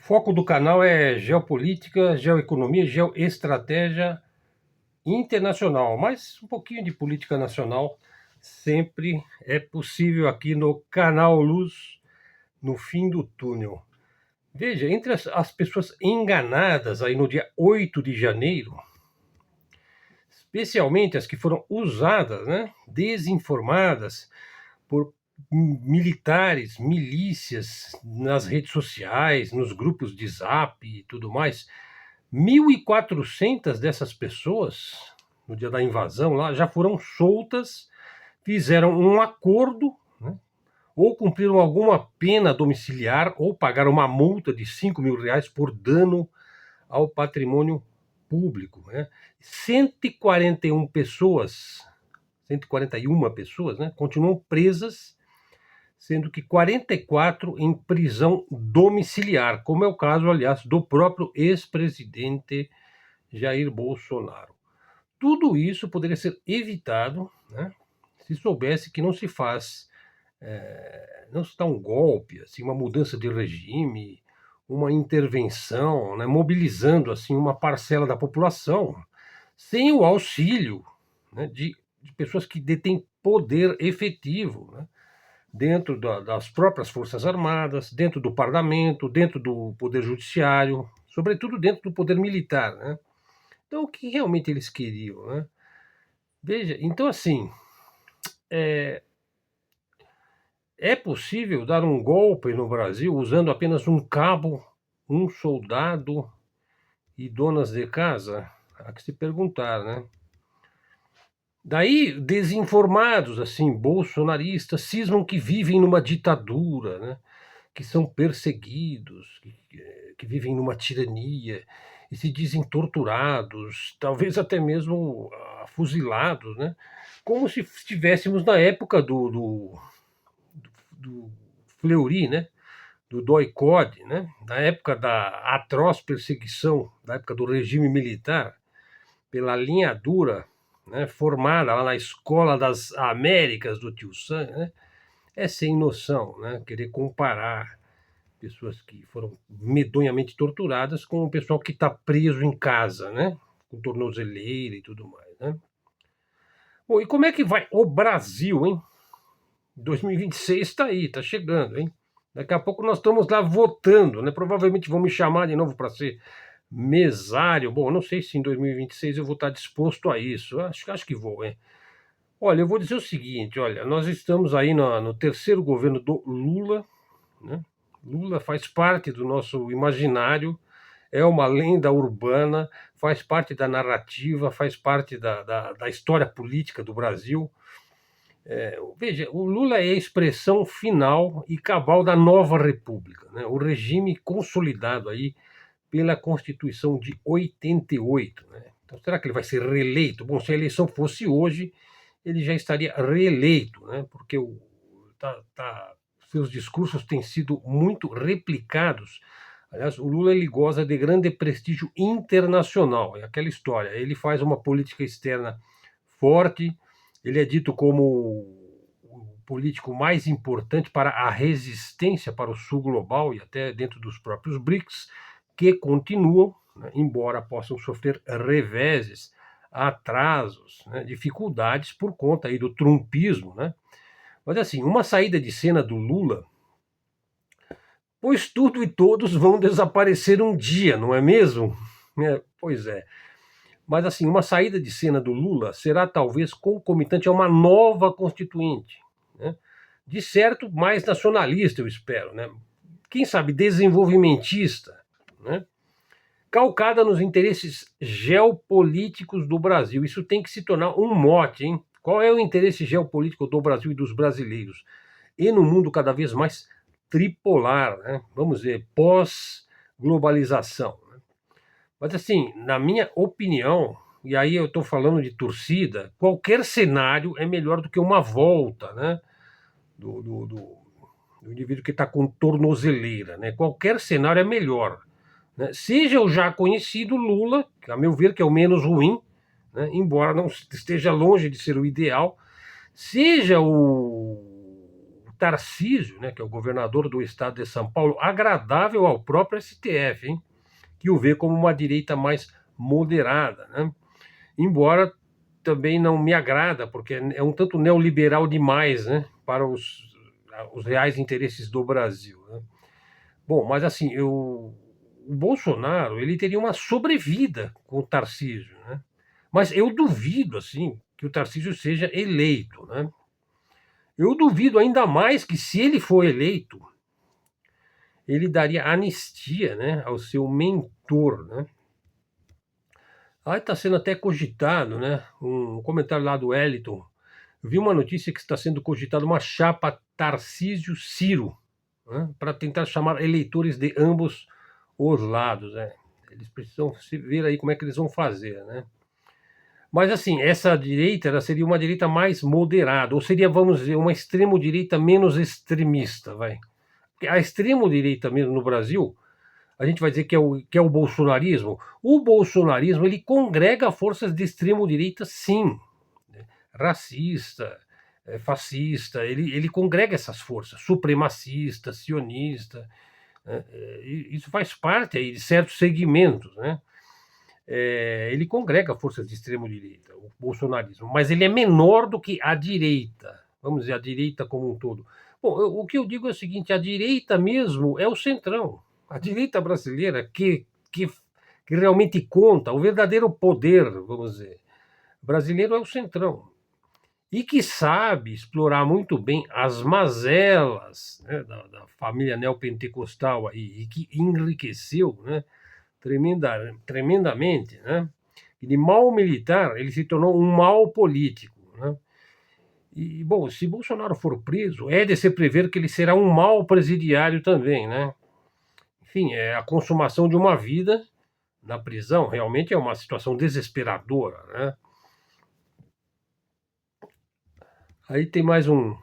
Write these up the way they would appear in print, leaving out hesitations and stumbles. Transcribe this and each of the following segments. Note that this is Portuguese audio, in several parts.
Foco do canal é geopolítica, geoeconomia, geoestratégia internacional, mas um pouquinho de política nacional sempre é possível aqui no canal Luz, no fim do túnel. Veja, entre as pessoas enganadas aí no dia 8 de janeiro, especialmente as que foram usadas, né, desinformadas por militares, milícias nas redes sociais, nos grupos de Zap e tudo mais. 1.400 dessas pessoas, no dia da invasão lá, já foram soltas, fizeram um acordo, né, ou cumpriram alguma pena domiciliar, ou pagaram uma multa de R$ 5.000 por dano ao patrimônio público. Né? 141 pessoas, 141 pessoas, né, continuam presas, sendo que 44 em prisão domiciliar, como é o caso, aliás, do próprio ex-presidente Jair Bolsonaro. Tudo isso poderia ser evitado, né, se soubesse que não se faz, não se dá um golpe, assim, uma mudança de regime, uma intervenção, né, mobilizando assim uma parcela da população, sem o auxílio, né, de pessoas que detêm poder efetivo, né, dentro das próprias Forças Armadas, dentro do Parlamento, dentro do Poder Judiciário, sobretudo dentro do Poder Militar. Né? Então, o que realmente eles queriam? Né? Veja, então, assim, é possível dar um golpe no Brasil usando apenas um cabo, um soldado e donas de casa? Há que se perguntar, né? Daí, desinformados, assim, bolsonaristas, cismam que vivem numa ditadura, né? Que são perseguidos, que vivem numa tirania e se dizem torturados, talvez até mesmo fuzilados, né? Como se estivéssemos na época do Fleury, né? Do DOI-CODE, né? Na época da atroz perseguição, na época do regime militar, pela linha dura, né? Formada lá na Escola das Américas do Tio Sam, né? É sem noção, né? Querer comparar pessoas que foram medonhamente torturadas com o pessoal que está preso em casa, né? Com tornozeleira e tudo mais, né? Bom, e como é que vai o Brasil, hein? 2026 está aí, está chegando, hein? Daqui a pouco nós estamos lá votando, né? Provavelmente vão me chamar de novo para ser mesário. Bom, não sei se em 2026 eu vou estar disposto a isso. Acho que vou, hein? Olha, eu vou dizer o seguinte, olha, nós estamos aí no terceiro governo do Lula, né? Lula faz parte do nosso imaginário, é uma lenda urbana, faz parte da narrativa, faz parte da história política do Brasil. Veja, o Lula é a expressão final e cabal da nova república, né? O regime consolidado aí pela Constituição de 88. Né? Então, será que ele vai ser reeleito? Bom, se a eleição fosse hoje, ele já estaria reeleito, né? Porque seus discursos têm sido muito replicados. Aliás, o Lula ele goza de grande prestígio internacional. É aquela história. Ele faz uma política externa forte. Ele é dito como o político mais importante para a resistência para o sul global e até dentro dos próprios BRICS, que continuam, né, embora possam sofrer reveses, atrasos, né, dificuldades por conta aí do trumpismo, né? Mas assim, uma saída de cena do Lula, pois tudo e todos vão desaparecer um dia, não é mesmo? Pois é. Mas assim, uma saída de cena do Lula será talvez concomitante a uma nova constituinte, né? De certo, mais nacionalista, eu espero, né? Quem sabe desenvolvimentista, né? Calcada nos interesses geopolíticos do Brasil. Isso tem que se tornar um mote, hein? Qual é o interesse geopolítico do Brasil e dos brasileiros? E no mundo cada vez mais tripolar, né? Vamos dizer, pós-globalização. Né? Mas assim, na minha opinião, e aí eu estou falando de torcida, qualquer cenário é melhor do que uma volta, né? Do indivíduo que está com tornozeleira, né? Qualquer cenário é melhor. Né? Seja o já conhecido Lula, que, a meu ver, que é o menos ruim, né? Embora não esteja longe de ser o ideal, seja o Tarcísio, né, que é o governador do estado de São Paulo, agradável ao próprio STF, hein, que o vê como uma direita mais moderada, né? Embora também não me agrada, porque é um tanto neoliberal demais, né, para os reais interesses do Brasil, né? Bom, mas assim, o Bolsonaro, ele teria uma sobrevida com o Tarcísio, né? Mas eu duvido, assim, que o Tarcísio seja eleito, né? Eu duvido ainda mais que, se ele for eleito, ele daria anistia, né, ao seu mentor, né? Aí está sendo até cogitado, né? Um comentário lá do Wellington. Eu vi uma notícia que está sendo cogitada uma chapa Tarcísio-Ciro, né, para tentar chamar eleitores de ambos os lados, né? Eles precisam se ver aí como é que eles vão fazer, né? Mas assim, essa direita, ela seria uma direita mais moderada, ou seria, vamos dizer, uma extremo-direita menos extremista, vai. Porque a extremo-direita mesmo no Brasil, a gente vai dizer que é o bolsonarismo. O bolsonarismo, ele congrega forças de extremo-direita, sim, né? Racista, fascista, ele congrega essas forças, supremacista, sionista, né? Isso faz parte aí de certos segmentos, né? Ele congrega forças de extremo-direita, o bolsonarismo, mas ele é menor do que a direita, vamos dizer, a direita como um todo. Bom, o que eu digo é o seguinte: a direita mesmo é o centrão, a direita brasileira que realmente conta, o verdadeiro poder, vamos dizer, brasileiro é o centrão, e que sabe explorar muito bem as mazelas, né, da família neopentecostal aí, e que enriqueceu, né, tremendamente, né? E de mal militar, ele se tornou um mal político, né? E, bom, se Bolsonaro for preso, é de se prever que ele será um mal presidiário também, né? Enfim, a consumação de uma vida na prisão realmente é uma situação desesperadora, né? Aí tem mais um-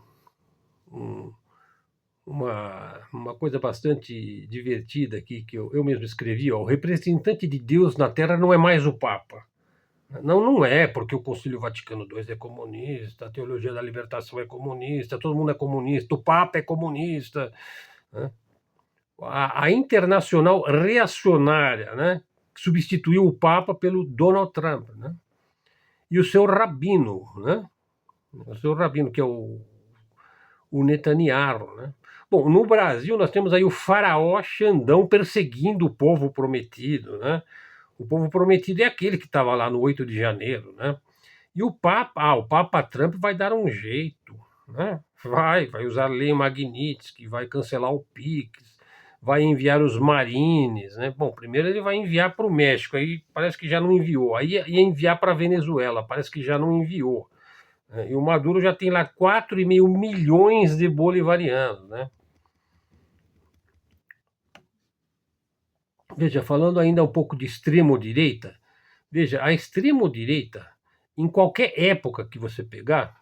uma coisa bastante divertida aqui, que eu mesmo escrevi, ó: o representante de Deus na Terra não é mais o Papa. Não, não é, porque o Concílio Vaticano II é comunista, a Teologia da Libertação é comunista, todo mundo é comunista, o Papa é comunista, né? A Internacional Reacionária, né, substituiu o Papa pelo Donald Trump, né? E o seu rabino, né? O seu rabino, que é o Netanyahu, né? Bom, no Brasil nós temos aí o faraó Xandão perseguindo o povo prometido, né? O povo prometido é aquele que estava lá no 8 de janeiro, né? E o Papa Trump vai dar um jeito, né? Vai usar a lei Magnitsky, vai cancelar o Pix, vai enviar os Marines, né? Bom, primeiro ele vai enviar para o México, aí parece que já não enviou. Aí ia enviar para a Venezuela, parece que já não enviou, né? E o Maduro já tem lá 4,5 milhões de bolivarianos, né? Veja, falando ainda um pouco de extremo-direita, veja, a extremo-direita, em qualquer época que você pegar,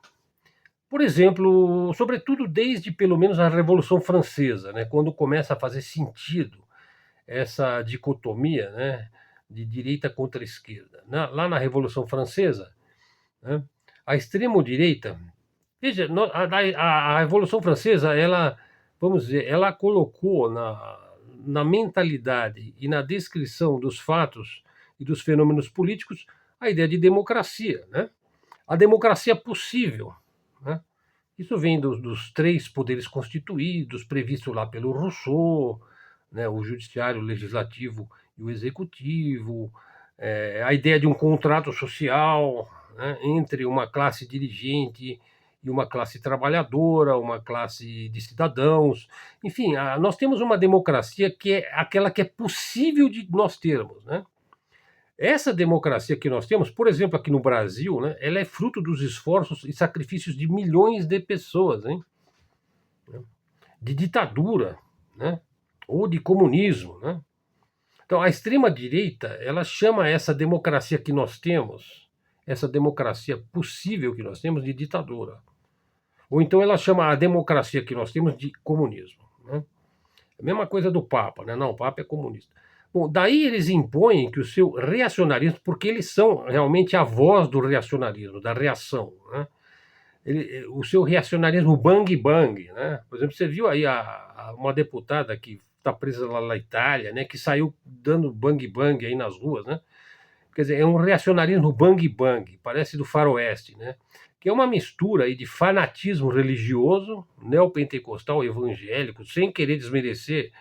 por exemplo, sobretudo desde pelo menos a Revolução Francesa, né, quando começa a fazer sentido essa dicotomia, né, de direita contra esquerda. Lá na Revolução Francesa, né, a extremo-direita, veja, a Revolução Francesa, ela, vamos dizer, ela colocou na mentalidade e na descrição dos fatos e dos fenômenos políticos a ideia de democracia, né? A democracia possível, né? Isso vem dos três poderes constituídos, previsto lá pelo Rousseau, né, o judiciário, o legislativo e o executivo, a ideia de um contrato social, né, entre uma classe dirigente e uma classe trabalhadora, uma classe de cidadãos. Enfim, nós temos uma democracia que é aquela que é possível de nós termos, né? Essa democracia que nós temos, por exemplo, aqui no Brasil, né, ela é fruto dos esforços e sacrifícios de milhões de pessoas, hein? De ditadura, né? Ou de comunismo, né? Então, a extrema-direita, ela chama essa democracia que nós temos, essa democracia possível que nós temos, de ditadura. Ou então ela chama a democracia que nós temos de comunismo, né? A mesma coisa do Papa, né? Não, o Papa é comunista. Bom, daí eles impõem que o seu reacionarismo, porque eles são realmente a voz do reacionarismo, da reação, né? o seu reacionarismo bang bang, né? Por exemplo, você viu aí uma deputada que está presa lá na Itália, né? Que saiu dando bang bang aí nas ruas, né? Quer dizer, é um reacionarismo bang bang, parece do faroeste, né? Que é uma mistura aí de fanatismo religioso, neopentecostal, evangélico, sem querer desmerecer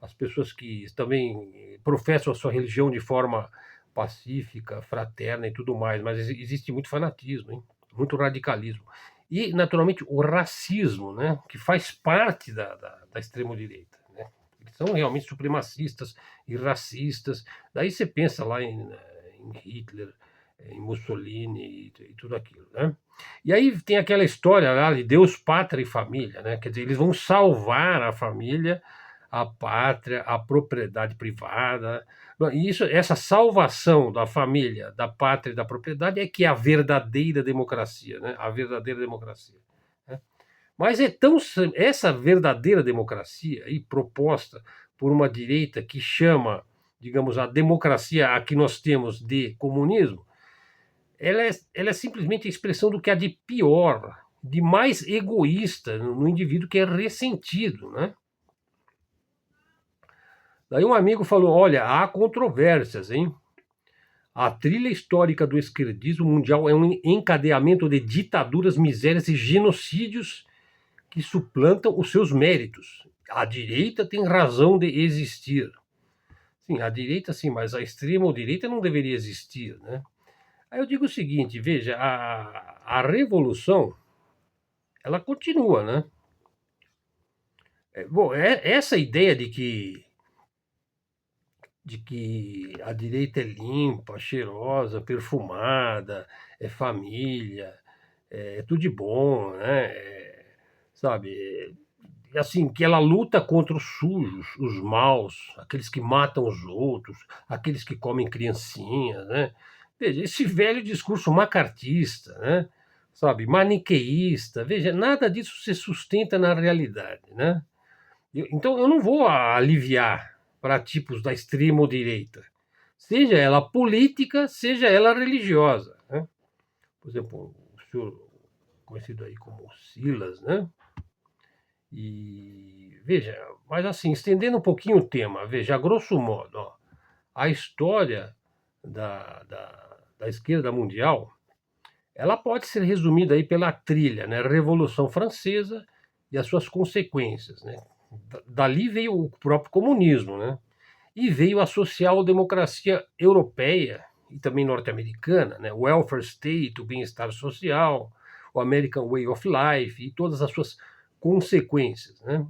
as pessoas que também professam a sua religião de forma pacífica, fraterna e tudo mais, mas existe muito fanatismo, hein? Muito radicalismo. E, naturalmente, o racismo, né? Que faz parte da extrema-direita. Né? Eles são realmente supremacistas e racistas. Daí você pensa lá em Hitler, em Mussolini e tudo aquilo. Né? E aí tem aquela história lá de Deus, pátria e família. Né? Quer dizer, eles vão salvar a família, a pátria, a propriedade privada. E essa salvação da família, da pátria e da propriedade é que é a verdadeira democracia, né? A verdadeira democracia. Né? Mas essa verdadeira democracia aí proposta por uma direita que chama, digamos, a democracia a que nós temos de comunismo, ela é simplesmente a expressão do que há de pior, de mais egoísta no indivíduo que é ressentido, né? Daí um amigo falou: olha, há controvérsias, hein? A trilha histórica do esquerdismo mundial é um encadeamento de ditaduras, misérias e genocídios que suplantam os seus méritos. A direita tem razão de existir. Sim, a direita sim, mas a extrema-direita não deveria existir, né? Aí eu digo o seguinte, veja, a revolução, ela continua, né? Bom, essa ideia de que a direita é limpa, cheirosa, perfumada, é família, é tudo de bom, né? Sabe? Assim, que ela luta contra os sujos, os maus, aqueles que matam os outros, aqueles que comem criancinhas, né? Veja, esse velho discurso macartista, né? Sabe, maniqueísta, veja, nada disso se sustenta na realidade, né? Então, eu não vou aliviar para tipos da extrema direita, seja ela política, seja ela religiosa. Né? Por exemplo, o senhor conhecido aí como Silas, né? E veja, mas assim, estendendo um pouquinho o tema, veja, a grosso modo, ó, a história da esquerda mundial, ela pode ser resumida aí pela trilha, né? Revolução Francesa e as suas consequências, né? Dali veio o próprio comunismo, né? E veio a social-democracia europeia e também norte-americana, né? O welfare state, o bem-estar social, o American way of life e todas as suas consequências, né?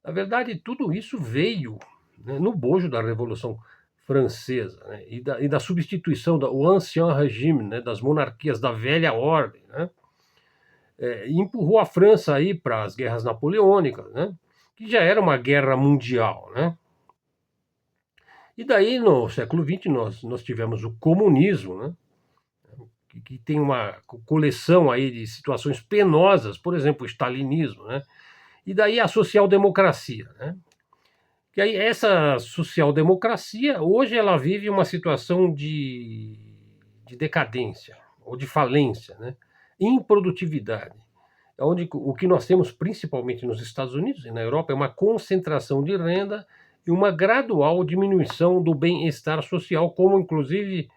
Na verdade, tudo isso veio, né, no bojo da Revolução Francesa, né? E da substituição do ancien régime, né? Das monarquias da velha ordem, né? E empurrou a França aí para as guerras napoleônicas, né? Que já era uma guerra mundial, né? E daí, no século XX, nós tivemos o comunismo, né? Que tem uma coleção aí de situações penosas, por exemplo, o stalinismo, né? E daí a social-democracia, né? Que aí essa social-democracia, hoje ela vive uma situação de decadência, ou de falência, né? Improdutividade. Onde o que nós temos principalmente nos Estados Unidos e na Europa é uma concentração de renda e uma gradual diminuição do bem-estar social, como inclusive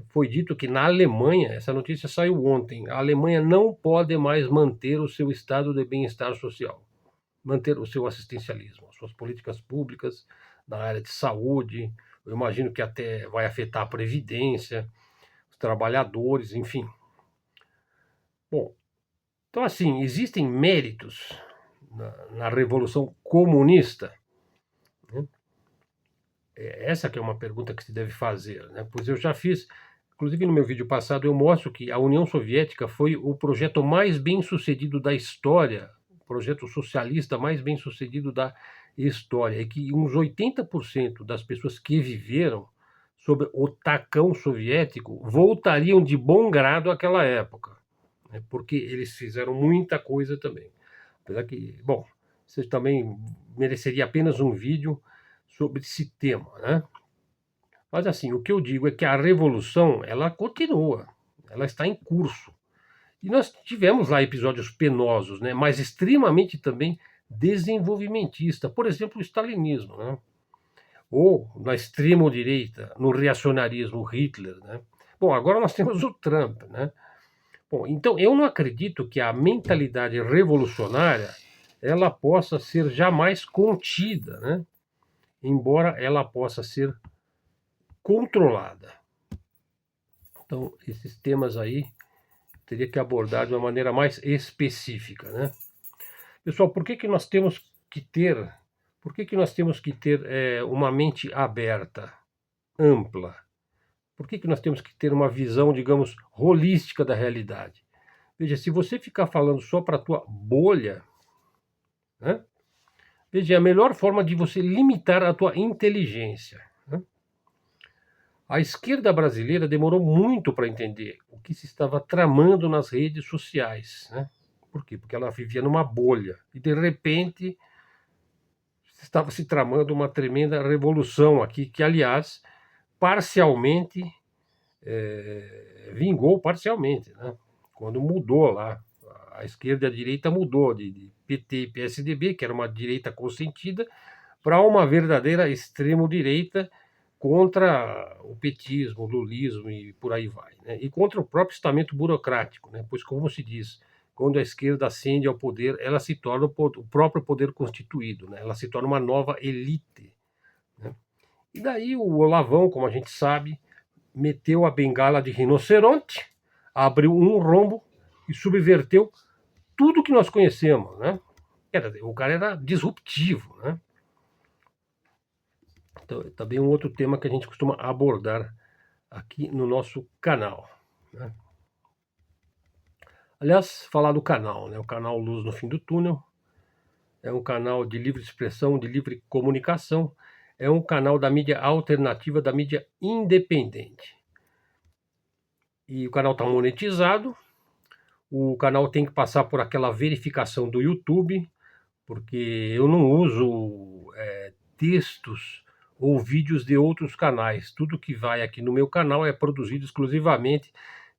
foi dito que na Alemanha, essa notícia saiu ontem, a Alemanha não pode mais manter o seu estado de bem-estar social, manter o seu assistencialismo, as suas políticas públicas na área de saúde, eu imagino que até vai afetar a previdência, os trabalhadores, enfim. Bom, então assim, existem méritos na Revolução Comunista? Né? Essa que é uma pergunta que se deve fazer, né? Pois eu já fiz, inclusive no meu vídeo passado, eu mostro que a União Soviética foi o projeto mais bem sucedido da história, o projeto socialista mais bem sucedido da história, e que uns 80% das pessoas que viveram sob o tacão soviético voltariam de bom grado àquela época, né? Porque eles fizeram muita coisa também. Apesar que, bom, você também mereceria apenas um vídeo sobre esse tema, né? Mas assim, o que eu digo é que a revolução, ela continua, ela está em curso. E nós tivemos lá episódios penosos, né, mas extremamente também desenvolvimentista. Por exemplo, o stalinismo, né? Ou na extrema-direita, no reacionarismo, Hitler, né? Bom, agora nós temos o Trump, né? Bom, então eu não acredito que a mentalidade revolucionária ela possa ser jamais contida, né? Embora ela possa ser controlada. Então, esses temas aí teria que abordar de uma maneira mais específica, né? Pessoal, por que nós temos que ter uma mente aberta, ampla? Por que nós temos que ter uma visão, digamos, holística da realidade? Veja, se você ficar falando só para a tua bolha, né? Veja, é a melhor forma de você limitar a tua inteligência. Né? A esquerda brasileira demorou muito para entender o que se estava tramando nas redes sociais. Né? Por quê? Porque ela vivia numa bolha. E, de repente, estava se tramando uma tremenda revolução aqui, que, aliás, parcialmente vingou parcialmente, né? Quando mudou lá, a esquerda e a direita mudou de PT e PSDB, que era uma direita consentida, para uma verdadeira extremo-direita contra o petismo, o lulismo e por aí vai. Né? E contra o próprio estamento burocrático, né? Pois, como se diz, quando a esquerda ascende ao poder, ela se torna o próprio poder constituído, né? Ela se torna uma nova elite. Né? E daí o Olavão, como a gente sabe, meteu a bengala de rinoceronte, abriu um rombo e subverteu tudo que nós conhecemos, né? O cara era disruptivo, né? Então, também um outro tema que a gente costuma abordar aqui no nosso canal, né? Aliás, falar do canal, né? O canal Luz no Fim do Túnel é um canal de livre expressão, de livre comunicação, é um canal da mídia alternativa, da mídia independente. E o canal está monetizado, o canal tem que passar por aquela verificação do YouTube, porque eu não uso textos ou vídeos de outros canais. Tudo que vai aqui no meu canal é produzido exclusivamente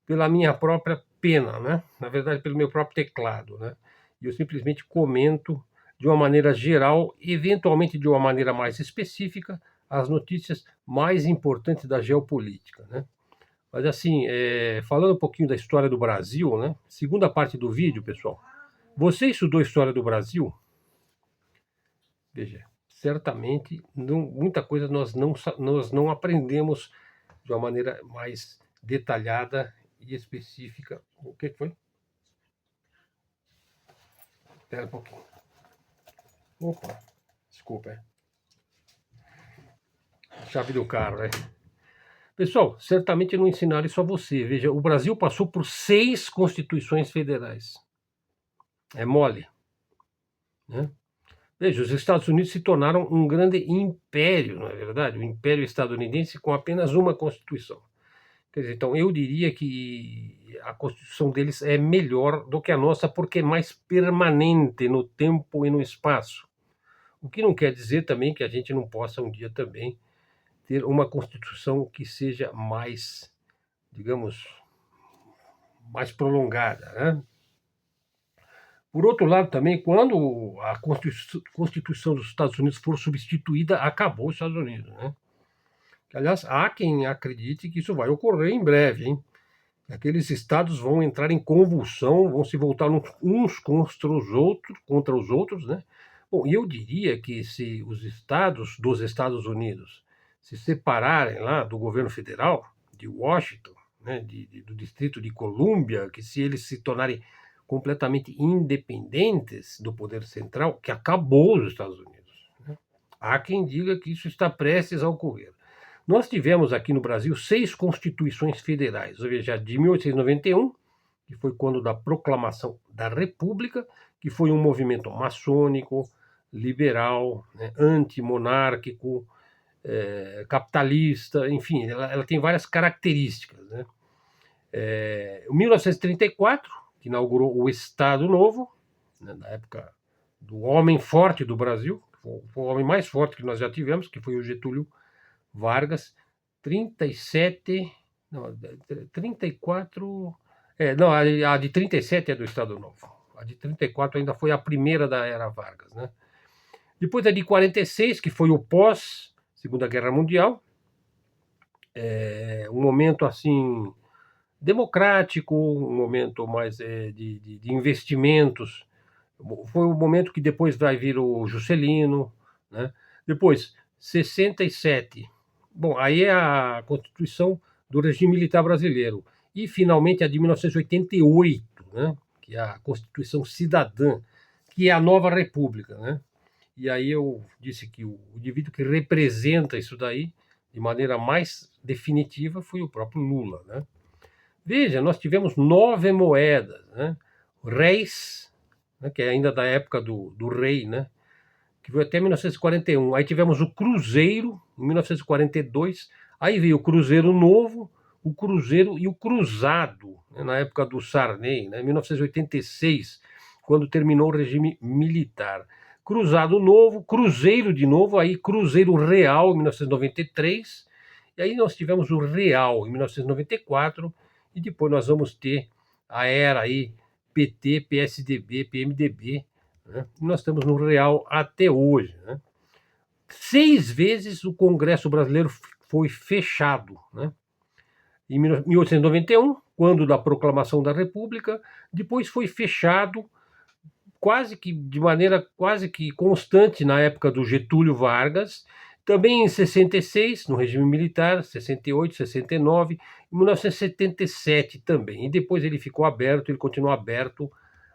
pela minha própria pena, né? Na verdade, pelo meu próprio teclado, né? E eu simplesmente comento de uma maneira geral, eventualmente de uma maneira mais específica, as notícias mais importantes da geopolítica, né? Mas assim, falando um pouquinho da história do Brasil, né? Segunda parte do vídeo, pessoal. Você estudou história do Brasil? Veja, certamente muita coisa nós não aprendemos de uma maneira mais detalhada e específica. O que foi? Espera um pouquinho. Opa, desculpa. Chave do carro, né? Pessoal, certamente não ensinaram isso a você. Veja, o Brasil passou por 6 constituições federais. É mole, né? Veja, os Estados Unidos se tornaram um grande império, não é verdade? O império estadunidense com apenas uma constituição. Quer dizer, então eu diria que a constituição deles é melhor do que a nossa porque é mais permanente no tempo e no espaço. O que não quer dizer também que a gente não possa um dia também ter uma constituição que seja mais, digamos, mais prolongada, né? Por outro lado, também, quando a Constituição dos Estados Unidos for substituída, acabou os Estados Unidos, né? Aliás, há quem acredite que isso vai ocorrer em breve, hein? Aqueles estados vão entrar em convulsão, vão se voltar uns contra os outros, né? Bom, e eu diria que se os estados dos Estados Unidos se separarem lá do governo federal, de Washington, né, do Distrito de Colômbia, que se eles se tornarem completamente independentes do poder central, que acabou os Estados Unidos, né? Há quem diga que isso está prestes a ocorrer. Nós tivemos aqui no Brasil 6 constituições federais, ou seja, de 1891, que foi quando da proclamação da República, que foi um movimento maçônico, liberal, né, antimonárquico, capitalista, enfim, ela tem várias características. Né? Em 1934, que inaugurou o Estado Novo, né, na época do homem forte do Brasil, foi o homem mais forte que nós já tivemos, que foi o Getúlio Vargas, 37, não, 34, Não, a de 37 é do Estado Novo. A de 34 ainda foi a primeira da era Vargas, né? Depois a de 46, que foi o pós Segunda Guerra Mundial, um momento assim democrático, um momento mais de investimentos. Foi o momento que depois vai vir o Juscelino, né? Depois, 67. Bom, aí é a Constituição do regime militar brasileiro. E, finalmente, a de 1988, né? Que é a Constituição Cidadã, que é a nova República, né? E aí eu disse que o indivíduo que representa isso daí, de maneira mais definitiva, foi o próprio Lula, né? Veja, nós tivemos 9 moedas, né? Réis, né, que é ainda da época do rei, né? Que veio até 1941. Aí tivemos o Cruzeiro, em 1942. Aí veio o Cruzeiro Novo, o Cruzeiro e o Cruzado, né, na época do Sarney, né, em 1986, quando terminou o regime militar. Cruzado Novo, Cruzeiro de novo, aí Cruzeiro Real, em 1993. E aí nós tivemos o Real, em 1994. E depois nós vamos ter a era aí PT, PSDB, PMDB, né? Nós estamos no real até hoje, né? 6 vezes o Congresso brasileiro foi fechado, né? Em 1891, quando da proclamação da República, depois foi fechado quase que de maneira quase que constante na época do Getúlio Vargas, também em 66, no regime militar, 68, 69, em 1977 também. E depois ele ficou aberto, ele continuou aberto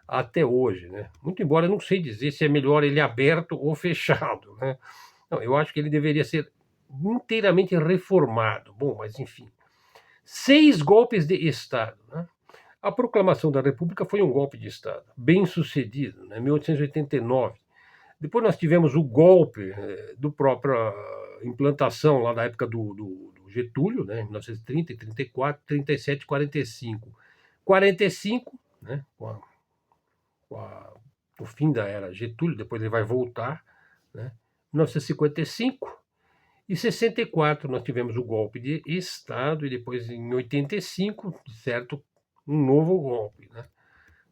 até hoje, né? Muito embora eu não sei dizer se é melhor ele aberto ou fechado, né? Não, eu acho que ele deveria ser inteiramente reformado. Bom, mas enfim. 6 golpes de Estado, né? A proclamação da República foi um golpe de Estado, bem sucedido, né? 1889. Depois nós tivemos o golpe do próprio implantação lá da época do Getúlio, né? 1930, 34, 37, 45. 45, né? O fim da era Getúlio, depois ele vai voltar, né? 1955 e 64 nós tivemos o golpe de Estado e depois em 85, certo, um novo golpe, né?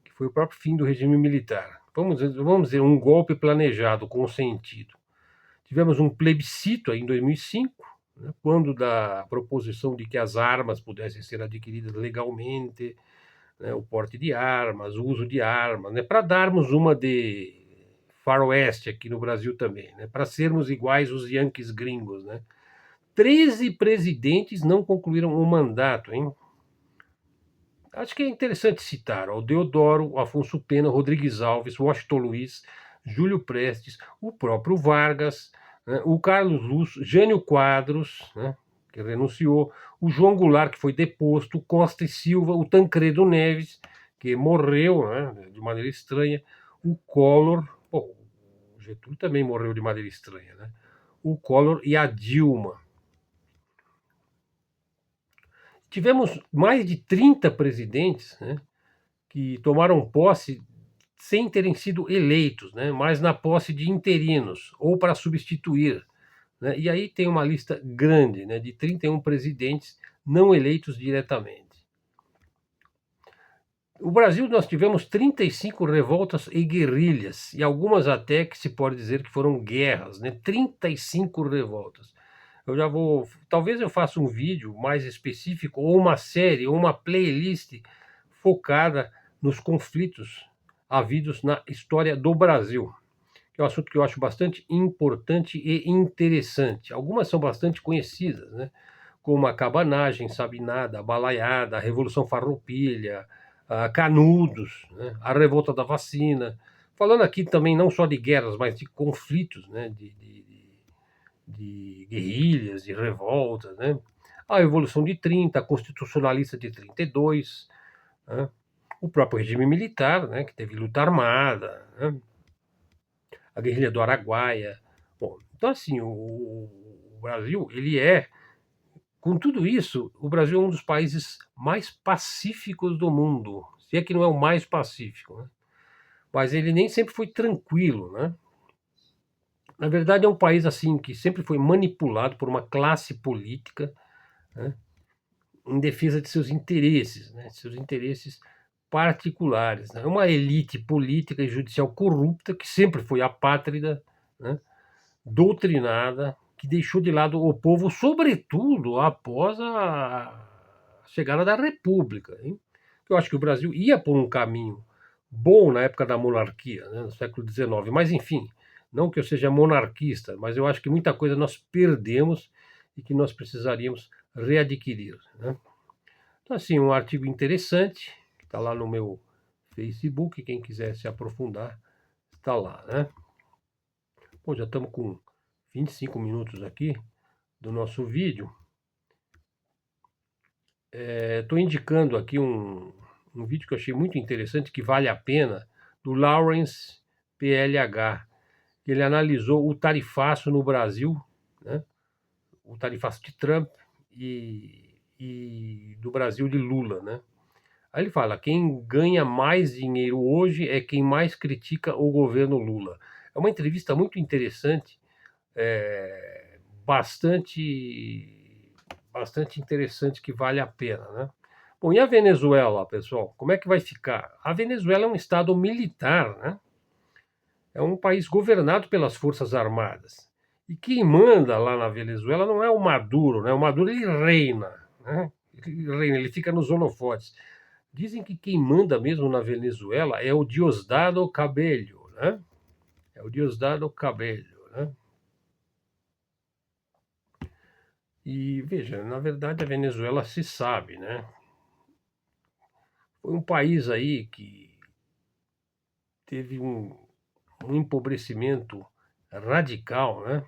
Que foi o próprio fim do regime militar. Vamos dizer, um golpe planejado, com sentido. Tivemos um plebiscito aí em 2005, né, quando da proposição de que as armas pudessem ser adquiridas legalmente, né, o porte de armas, o uso de armas, né, para darmos uma de faroeste aqui no Brasil também, né, para sermos iguais os yankees gringos, né. 13 presidentes não concluíram o mandato, hein? Acho que é interessante citar o Deodoro, o Afonso Pena, Rodrigues Alves, Washington Luiz, Júlio Prestes, o próprio Vargas, né, o Carlos Luz, Jânio Quadros, né, que renunciou, o João Goulart, que foi deposto, o Costa e Silva, o Tancredo Neves, que morreu, né, de maneira estranha, o Collor, bom, o Getúlio também morreu de maneira estranha, né, o Collor e a Dilma. Tivemos mais de 30 presidentes, né, que tomaram posse sem terem sido eleitos, né, mas na posse de interinos ou para substituir, né? E aí tem uma lista grande, né, de 31 presidentes não eleitos diretamente. O Brasil nós tivemos 35 revoltas e guerrilhas, e algumas até que se pode dizer que foram guerras, né? 35 revoltas. Eu já vou, talvez eu faça um vídeo mais específico, ou uma série, ou uma playlist focada nos conflitos havidos na história do Brasil, que é um assunto que eu acho bastante importante e interessante. Algumas são bastante conhecidas, né? Como a cabanagem, Sabinada, a balaiada, a Revolução Farroupilha, a Canudos, né? A revolta da vacina. Falando aqui também não só de guerras, mas de conflitos, né? De guerrilhas, de revoltas, né? A Revolução de 30, a Constitucionalista de 32, né? O próprio regime militar, né? Que teve luta armada, né? A guerrilha do Araguaia. Bom, então assim, o Brasil, ele é, com tudo isso, o Brasil é um dos países mais pacíficos do mundo, se é que não é o mais pacífico, né? Mas ele nem sempre foi tranquilo, né? Na verdade, é um país assim que sempre foi manipulado por uma classe política, né, em defesa de seus interesses, né, seus interesses particulares, né? Uma elite política e judicial corrupta que sempre foi apátrida, né, doutrinada, que deixou de lado o povo, sobretudo após a chegada da República, hein? Eu acho que o Brasil ia por um caminho bom na época da monarquia, né, no século XIX, mas enfim, não que eu seja monarquista, mas eu acho que muita coisa nós perdemos e que nós precisaríamos readquirir, né? Então, assim, um artigo interessante, que está lá no meu Facebook, quem quiser se aprofundar, está lá, né? Bom, já estamos com 25 minutos aqui do nosso vídeo. Estou indicando aqui um vídeo que eu achei muito interessante, que vale a pena, do Lawrence PLH. Ele analisou o tarifaço no Brasil, né? O tarifaço de Trump e do Brasil de Lula, né? Aí ele fala, quem ganha mais dinheiro hoje é quem mais critica o governo Lula. É uma entrevista muito interessante, bastante interessante, que vale a pena, né? Bom, e a Venezuela, pessoal? Como é que vai ficar? A Venezuela é um estado militar, né? É um país governado pelas Forças Armadas. E quem manda lá na Venezuela não é o Maduro, né? O Maduro, ele reina, né? Ele fica nos holofotes. Dizem que quem manda mesmo na Venezuela é o Diosdado Cabello, né? É o Diosdado Cabello, né? E veja, na verdade a Venezuela se sabe, né? Foi um país aí que teve um empobrecimento radical, né?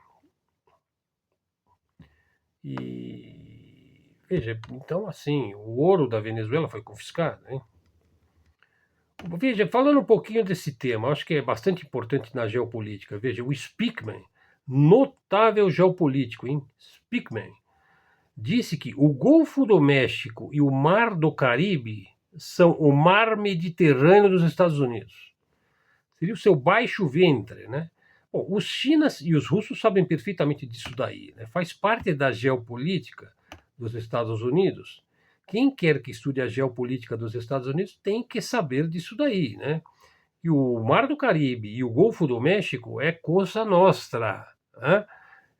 E veja, então assim, o ouro da Venezuela foi confiscado, hein? Veja, falando um pouquinho desse tema, acho que é bastante importante na geopolítica. Veja, o Speakman, notável geopolítico, hein? Speakman, disse que o Golfo do México e o Mar do Caribe são o mar Mediterrâneo dos Estados Unidos. Seria o seu baixo ventre, né? Bom, os chineses e os russos sabem perfeitamente disso daí, né? Faz parte da geopolítica dos Estados Unidos. Quem quer que estude a geopolítica dos Estados Unidos tem que saber disso daí, né? E o Mar do Caribe e o Golfo do México é Cosa Nostra, né?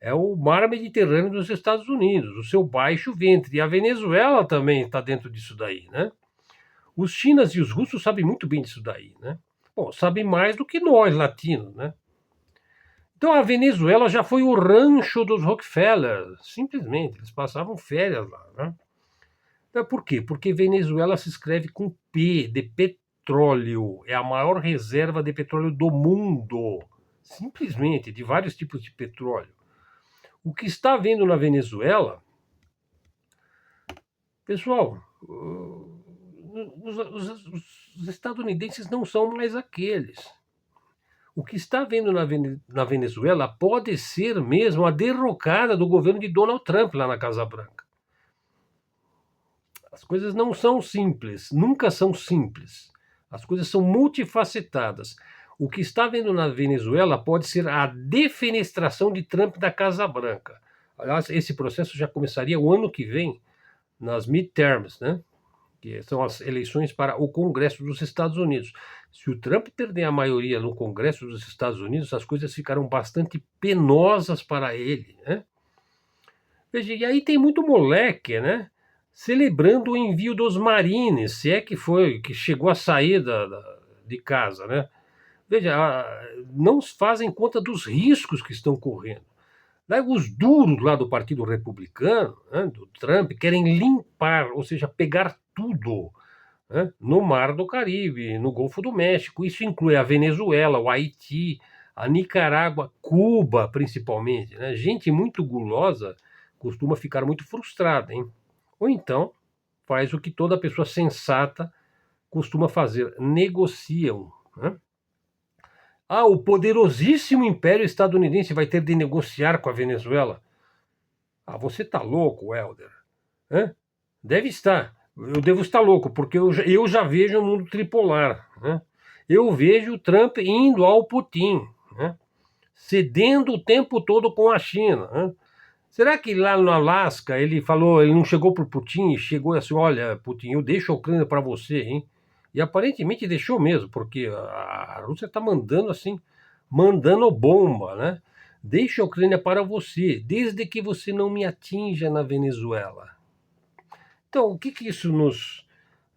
É o mar Mediterrâneo dos Estados Unidos, o seu baixo ventre. E a Venezuela também está dentro disso daí, né? Os chineses e os russos sabem muito bem disso daí, né? Bom, sabem mais do que nós, latinos, né? Então a Venezuela já foi o rancho dos Rockefeller, simplesmente. Eles passavam férias lá, né? Então, por quê? Porque Venezuela se escreve com P, de petróleo. É a maior reserva de petróleo do mundo. Simplesmente, de vários tipos de petróleo. O que está havendo na Venezuela, pessoal, os estadunidenses não são mais aqueles. O que está havendo na Venezuela pode ser mesmo a derrocada do governo de Donald Trump lá na Casa Branca. As coisas não são simples, nunca são simples. As coisas são multifacetadas. O que está havendo na Venezuela pode ser a defenestração de Trump da Casa Branca. Aliás, esse processo já começaria o ano que vem, nas midterms, né? Que são as eleições para o Congresso dos Estados Unidos. Se o Trump perder a maioria no Congresso dos Estados Unidos, as coisas ficarão bastante penosas para ele, né? Veja, e aí tem muito moleque, né? Celebrando o envio dos Marines, se é que foi, que chegou a sair de casa, né? Veja, não fazem conta dos riscos que estão correndo. Daí os duros lá do Partido Republicano, né, do Trump, querem limpar, ou seja, pegar tudo, né, no Mar do Caribe, no Golfo do México. Isso inclui a Venezuela, o Haiti, a Nicarágua, Cuba, principalmente, né? Gente muito gulosa costuma ficar muito frustrada, hein? Ou então faz o que toda pessoa sensata costuma fazer, negociam, né? Ah, o poderosíssimo Império Estadunidense vai ter de negociar com a Venezuela. Ah, você está louco, Helder? Hã? Deve estar. Eu devo estar louco, porque eu já vejo o mundo tripolar, né? Eu vejo o Trump indo ao Putin, né? Cedendo o tempo todo com a China, né? Será que lá no Alasca ele falou, ele não chegou para o Putin e chegou assim, olha, Putin, eu deixo a Ucrânia para você, hein? E aparentemente deixou mesmo, porque a Rússia está mandando assim, mandando bomba, né? Deixa a Ucrânia para você, desde que você não me atinja na Venezuela. Então, o que isso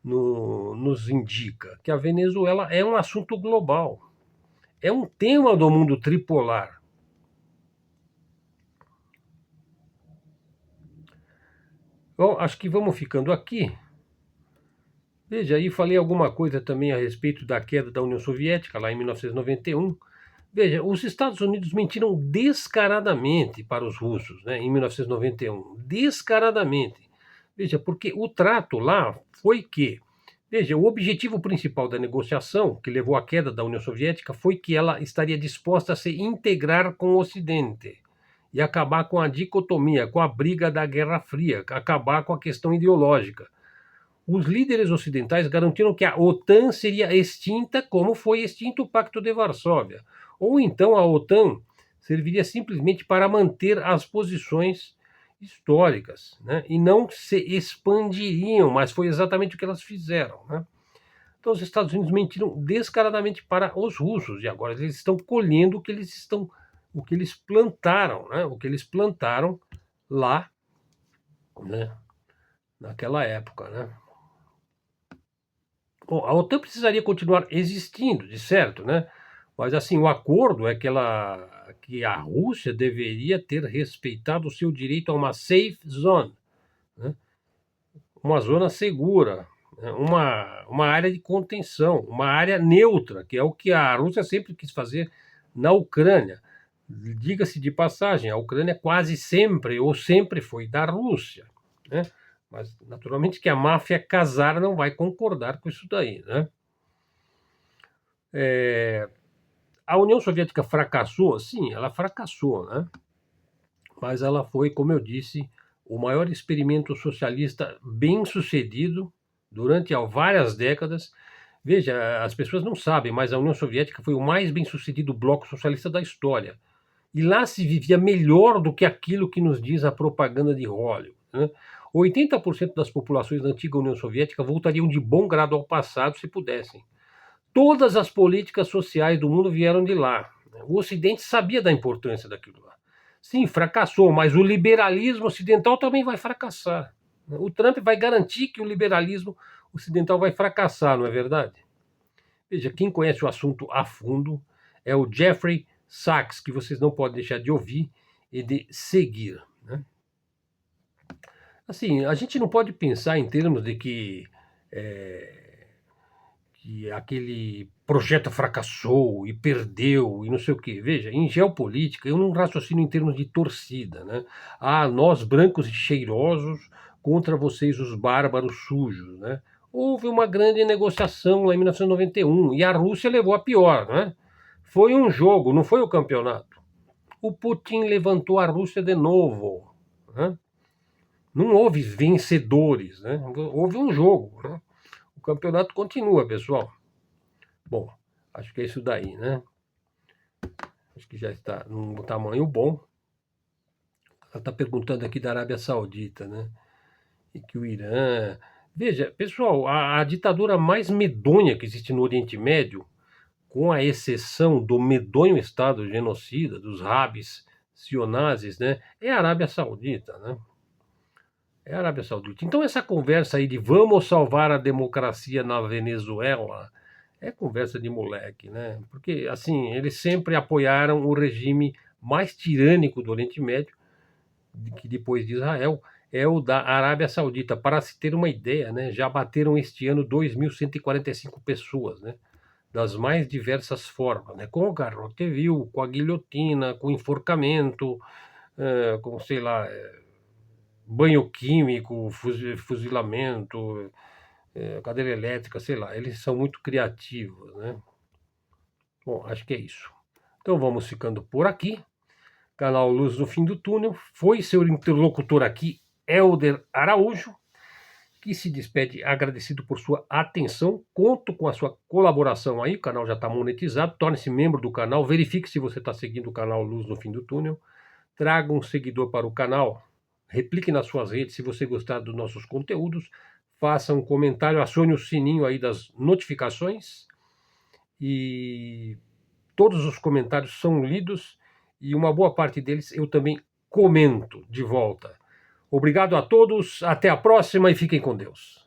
nos indica? Que a Venezuela é um assunto global, é um tema do mundo tripolar. Bom, acho que vamos ficando aqui. Veja, aí falei alguma coisa também a respeito da queda da União Soviética, lá em 1991. Veja, os Estados Unidos mentiram descaradamente para os russos, né, em 1991. Descaradamente. Veja, porque o trato lá foi que. Veja, o objetivo principal da negociação, que levou à queda da União Soviética, foi que ela estaria disposta a se integrar com o Ocidente e acabar com a dicotomia, com a briga da Guerra Fria, acabar com a questão ideológica. Os líderes ocidentais garantiram que a OTAN seria extinta, como foi extinto o Pacto de Varsóvia. Ou então a OTAN serviria simplesmente para manter as posições históricas, né? E não se expandiriam, mas foi exatamente o que elas fizeram, né? Então os Estados Unidos mentiram descaradamente para os russos e agora eles estão colhendo o que eles plantaram, né? O que eles plantaram lá, né? Naquela época, né? Bom, a OTAN precisaria continuar existindo, de certo, né? Mas assim, o acordo é que a Rússia deveria ter respeitado o seu direito a uma safe zone, né? Uma zona segura, né? Uma área de contenção, uma área neutra, que é o que a Rússia sempre quis fazer na Ucrânia. Diga-se de passagem, a Ucrânia quase sempre ou sempre foi da Rússia, né? Mas naturalmente que a máfia casar não vai concordar com isso daí, né? A União Soviética fracassou? Sim, ela fracassou, né? Mas ela foi, como eu disse, o maior experimento socialista bem sucedido durante várias décadas. Veja, as pessoas não sabem, mas a União Soviética foi o mais bem sucedido bloco socialista da história. E lá se vivia melhor do que aquilo que nos diz a propaganda de Hollywood, né? 80% das populações da antiga União Soviética voltariam de bom grado ao passado se pudessem. Todas as políticas sociais do mundo vieram de lá. O Ocidente sabia da importância daquilo lá. Sim, fracassou, mas o liberalismo ocidental também vai fracassar. O Trump vai garantir que o liberalismo ocidental vai fracassar, não é verdade? Veja, quem conhece o assunto a fundo é o Jeffrey Sachs, que vocês não podem deixar de ouvir e de seguir, né? Assim, a gente não pode pensar em termos de que aquele projeto fracassou e perdeu e não sei o quê. Veja, em geopolítica, eu não raciocino em termos de torcida, né? Ah, nós brancos e cheirosos contra vocês, os bárbaros sujos, né? Houve uma grande negociação lá em 1991 e a Rússia levou a pior, né? Foi um jogo, não foi o campeonato. O Putin levantou a Rússia de novo, né? Não houve vencedores, né? Houve um jogo, né? O campeonato continua, pessoal. Bom, acho que é isso daí, né? Acho que já está num tamanho bom. Ela está perguntando aqui da Arábia Saudita, né? E que o Irã. Veja, pessoal, a ditadura mais medonha que existe no Oriente Médio, com a exceção do medonho Estado genocida, dos rabis sionazes, né? É a Arábia Saudita, né? É a Arábia Saudita. Então, essa conversa aí de vamos salvar a democracia na Venezuela é conversa de moleque, né? Porque, assim, eles sempre apoiaram o regime mais tirânico do Oriente Médio, que depois de Israel, é o da Arábia Saudita. Para se ter uma ideia, né? Já bateram este ano 2.145 pessoas, né? Das mais diversas formas, né? Com o garrote vil, com a guilhotina, com enforcamento, com, sei lá, banho químico, fuzilamento, cadeira elétrica, sei lá, eles são muito criativos, né? Bom, acho que é isso. Então vamos ficando por aqui. Canal Luz no Fim do Túnel. Foi seu interlocutor aqui, Helder Araújo, que se despede agradecido por sua atenção. Conto com a sua colaboração aí. O canal já está monetizado. Torne-se membro do canal. Verifique se você está seguindo o canal Luz no Fim do Túnel. traga um seguidor para o canal, replique nas suas redes se você gostar dos nossos conteúdos, faça um comentário, acione o sininho aí das notificações e todos os comentários são lidos e uma boa parte deles eu também comento de volta. Obrigado a todos, até a próxima e fiquem com Deus.